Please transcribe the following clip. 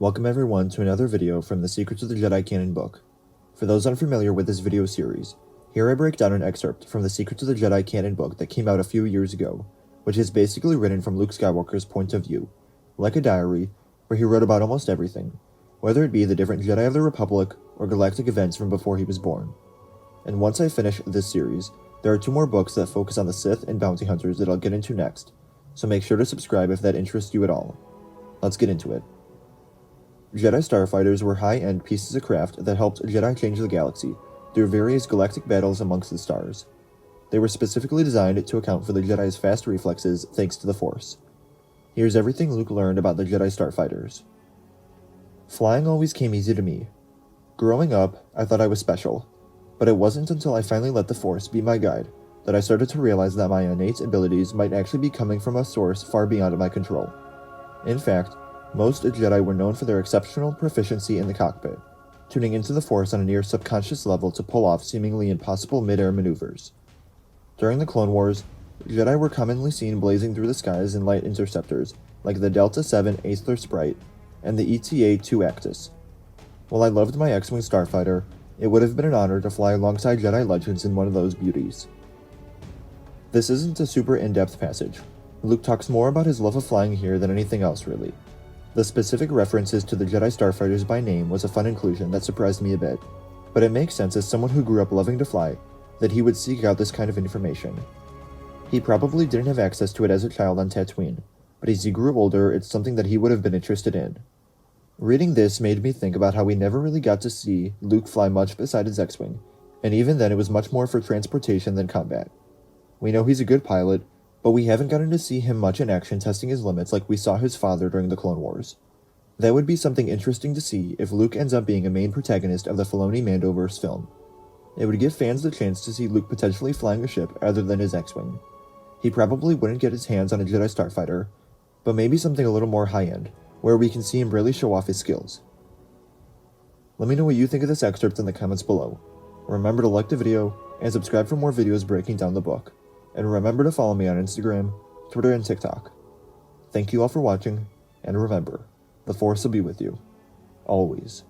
Welcome everyone to another video from the Secrets of the Jedi Canon book. For those unfamiliar with this video series, here I break down an excerpt from the Secrets of the Jedi Canon book that came out a few years ago, which is basically written from Luke Skywalker's point of view, like a diary, where he wrote about almost everything, whether it be the different Jedi of the Republic or galactic events from before he was born. And once I finish this series, there are 2 more books that focus on the Sith and bounty hunters that I'll get into next, so make sure to subscribe if that interests you at all. Let's get into it. Jedi Starfighters were high-end pieces of craft that helped Jedi change the galaxy through various galactic battles amongst the stars. They were specifically designed to account for the Jedi's fast reflexes thanks to the Force. Here's everything Luke learned about the Jedi Starfighters. Flying always came easy to me. Growing up, I thought I was special, but it wasn't until I finally let the Force be my guide that I started to realize that my innate abilities might actually be coming from a source far beyond my control. In fact, most Jedi were known for their exceptional proficiency in the cockpit, tuning into the Force on a near subconscious level to pull off seemingly impossible mid-air maneuvers. During the Clone Wars, Jedi were commonly seen blazing through the skies in light interceptors like the Delta 7 Aethher Sprite and the ETA-2 Actis. While I loved my X-Wing starfighter, it would have been an honor to fly alongside Jedi legends in one of those beauties. This isn't a super in-depth passage. Luke talks more about his love of flying here than anything else really. The specific references to the Jedi Starfighters by name was a fun inclusion that surprised me a bit, but it makes sense as someone who grew up loving to fly that he would seek out this kind of information. He probably didn't have access to it as a child on Tatooine, but as he grew older it's something that he would have been interested in. Reading this made me think about how we never really got to see Luke fly much beside his X-Wing, and even then it was much more for transportation than combat. We know he's a good pilot, but we haven't gotten to see him much in action testing his limits like we saw his father during the Clone Wars. That would be something interesting to see if Luke ends up being a main protagonist of the Filoni-Mandoverse film. It would give fans the chance to see Luke potentially flying a ship other than his X-Wing. He probably wouldn't get his hands on a Jedi Starfighter, but maybe something a little more high-end, where we can see him really show off his skills. Let me know what you think of this excerpt in the comments below. Remember to like the video, and subscribe for more videos breaking down the book. And remember to follow me on Instagram, Twitter, and TikTok. Thank you all for watching, and remember, the Force will be with you. Always.